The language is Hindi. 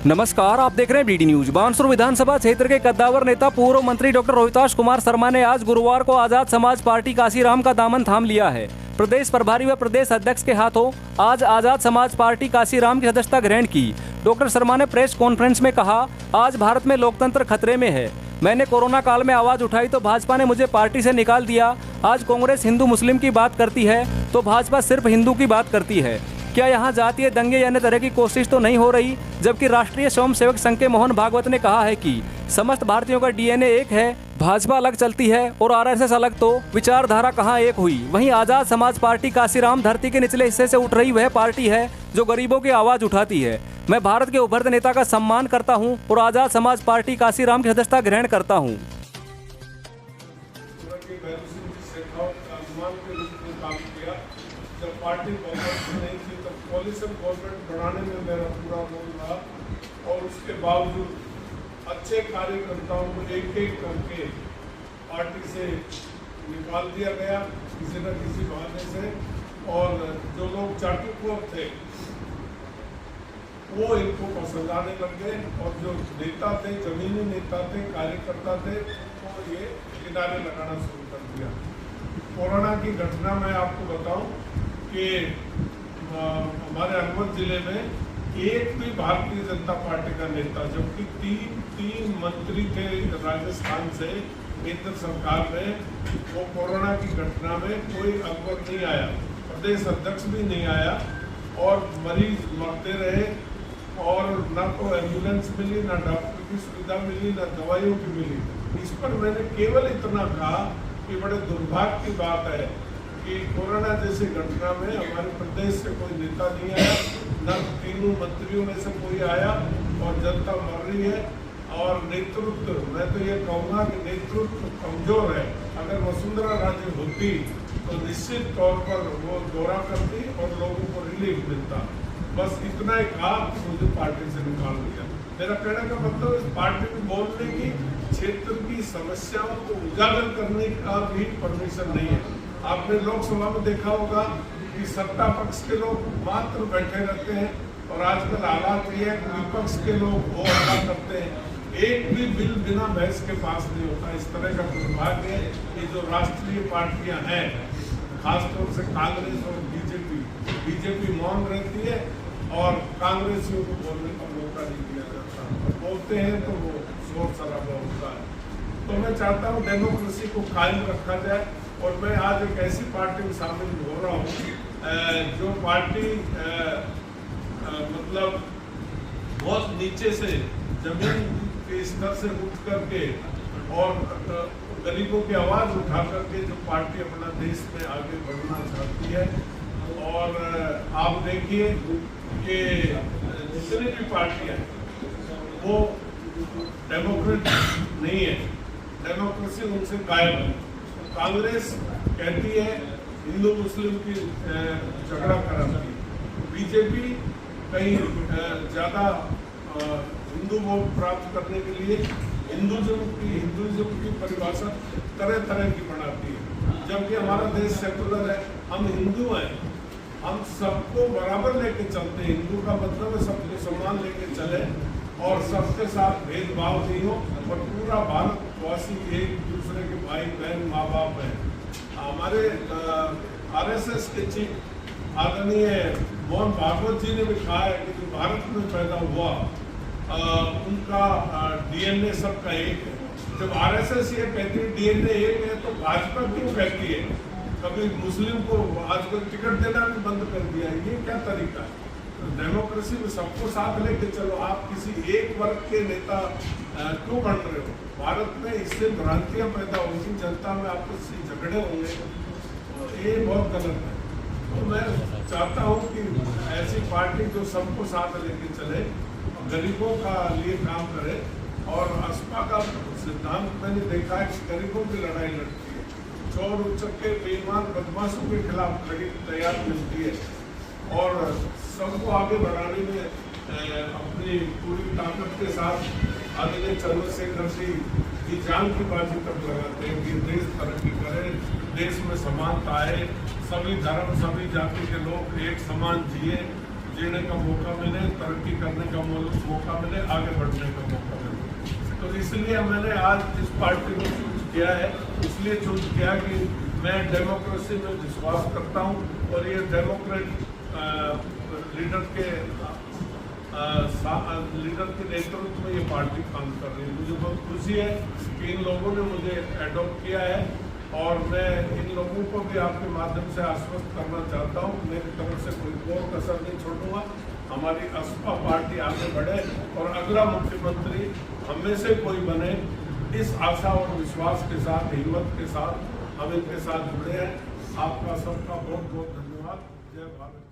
नमस्कार, आप देख रहे हैं बीडी न्यूज। बानसूर विधानसभा क्षेत्र के कद्दावर नेता पूर्व मंत्री डॉक्टर रोहिताश कुमार शर्मा ने आज गुरुवार को आजाद समाज पार्टी काशीराम का दामन थाम लिया है। प्रदेश प्रभारी व प्रदेश अध्यक्ष के हाथों आज आजाद समाज पार्टी काशीराम की सदस्यता ग्रहण की। डॉक्टर शर्मा ने प्रेस कॉन्फ्रेंस में कहा, आज भारत में लोकतंत्र खतरे में है। मैंने कोरोना काल में आवाज उठाई तो भाजपा ने मुझे पार्टी से निकाल दिया। आज कांग्रेस हिंदू मुस्लिम की बात करती है तो भाजपा सिर्फ हिंदू की बात करती है। क्या यहाँ जातीय दंगे या अन्य तरह की कोशिश तो नहीं हो रही? जबकि राष्ट्रीय स्वयंसेवक संघ के मोहन भागवत ने कहा है कि समस्त भारतीयों का डीएनए एक है, भाजपा अलग चलती है और आरएसएस अलग, तो विचारधारा कहाँ एक हुई। वहीं आजाद समाज पार्टी काशीराम धरती के निचले हिस्से से उठ रही वह पार्टी है जो गरीबों की आवाज उठाती है। मैं भारत के उभरते नेता का सम्मान करता हूँ और आजाद समाज पार्टी काशीराम की सदस्यता ग्रहण करता हूँ। जब पार्टी कांग्रेस में नहीं थी तब कोalition गवर्नमेंट बनाने में मेरा पूरा रोल रहा और उसके बावजूद अच्छे कार्यकर्ताओं को एक एक करके पार्टी से निकाल दिया गया किसी न किसी बहाने से। और जो लोग चाटुखोर थे वो इनको पसंद आने लग गए और जो नेता थे, जमीनी नेता थे, कार्यकर्ता थे, वो ये किनारे लगाना शुरू कर दिया। कोरोना की घटना में आपको बताऊं कि हमारे अलवर जिले में एक भी भारतीय जनता पार्टी का नेता, जबकि तीन मंत्री थे राजस्थान से केंद्र सरकार में, वो कोरोना की घटना में कोई अलवर नहीं आया, प्रदेश अध्यक्ष भी नहीं आया और मरीज मरते रहे और न तो एम्बुलेंस मिली, न डॉक्टर की सुविधा मिली, न दवाइयों की मिली। इस पर मैंने केवल इतना कहा कि बड़े दुर्भाग्य की बात है कि कोरोना जैसी घटना में हमारे प्रदेश से कोई नेता नहीं आया, न तीनों मंत्रियों में से कोई आया और जनता मर रही है। और नेतृत्व, मैं तो ये कहूँगा कि नेतृत्व कमजोर है। अगर वसुंधरा राजे होती तो निश्चित तौर पर वो दौरा करती और लोगों को रिलीफ मिलता। बस इतना ही कहा कि मुझे पार्टी से निकाल दिया। मेरा कहने का मतलब इस पार्टी में बोलने की, क्षेत्र की समस्याओं को उजागर करने का भी परमिशन नहीं है। आपने लोकसभा में देखा होगा कि सत्ता पक्ष के लोग मात्र बैठे रहते हैं और आजकल हालात ये है कि विपक्ष के लोग वो हल्ला करते हैं। एक भी बिल बिना बहस के पास नहीं होता। इस तरह का दुर्भाग्य है कि जो राष्ट्रीय पार्टियां हैं, खासतौर से कांग्रेस और बीजेपी मौन रहती है और कांग्रेसियों को बोलने का मौका नहीं दिया जाता। बोलते हैं तो वो शोर शराबा होता है। तो मैं चाहता हूँ डेमोक्रेसी को कायम रखा जाए और मैं आज एक ऐसी पार्टी में शामिल हो रहा हूँ जो पार्टी मतलब बहुत नीचे से, जमीन के स्तर से उठ करके और गरीबों की आवाज़ उठा करके जो पार्टी अपना देश में आगे बढ़ना चाहती है। और आप देखिए कि जितनी भी पार्टियां हैं वो डेमोक्रेट नहीं है, डेमोक्रेसी उनसे गायब है। कांग्रेस कहती है हिंदू मुस्लिम की झगड़ा कराती है, बीजेपी कहीं ज़्यादा हिंदू वोट प्राप्त करने के लिए हिंदुइज्म की परिभाषा तरह तरह की बनाती है। जबकि हमारा देश सेकुलर है, हम हिंदू हैं, हम सबको बराबर लेके चलते हैं। हिंदू का मतलब है सबको सम्मान लेके चले और सबके साथ भेदभाव नहीं हो और पूरा भारतवासी एक दूसरे के भाई बहन माँ बाप हैं। हमारे आरएसएस के चीफ आदरणीय मोहन भागवत जी ने भी कहा है कि जो भारत में पैदा हुआ उनका डीएनए सबका एक है। जब आरएसएस ये कहती है डीएनए एक है तो भाजपा क्यों कहती है कभी मुस्लिम को आजकल टिकट देना भी बंद कर दिया? ये क्या तरीका है? तो डेमोक्रेसी में सबको साथ लेके चलो। आप किसी एक वर्ग के नेता क्यों बन रहे हो? भारत में इससे भ्रांतियां पैदा होंगी, जनता में आपस में झगड़े होंगे, तो ये बहुत गलत है। तो मैं चाहता हूँ कि ऐसी पार्टी जो सबको साथ लेके चले, गरीबों का लिए काम करे। और असपा का सिद्धांत मैंने देखा है कि गरीबों की लड़ाई लड़ती है, चोर उचक्के बेईमान बदमाशों के खिलाफ लड़ी तैयार मिलती है और सबको आगे बढ़ाने में अपनी पूरी ताकत के साथ आदरणीय चंद्रशेखर जी की जान की बाजी तक लगाते हैं कि देश तरक्की करे, देश में समानता आए, सभी धर्म सभी जाति के लोग एक समान जिए, जीने का मौका मिले, तरक्की करने का मौका मिले, आगे बढ़ने का मौका मिले। तो इसलिए मैंने आज इस पार्टी को चूज किया है। इसलिए चूज किया कि मैं डेमोक्रेसी में विश्वास करता हूँ और ये डेमोक्रेट लीडर के नेतृत्व में ये पार्टी काम कर रही है। मुझे बहुत खुशी है कि इन लोगों ने मुझे एडॉप्ट किया है और मैं इन लोगों को भी आपके माध्यम से आश्वस्त करना चाहता हूँ। मेरी तरफ से कोई और कसर नहीं छोड़ूंगा। हमारी असपा पार्टी आगे बढ़े और अगला मुख्यमंत्री हमें से कोई बने, इस आशा और विश्वास के साथ, हिम्मत के साथ हम इनके साथ जुड़े हैं। आपका सबका बहुत बहुत धन्यवाद। जय भारत।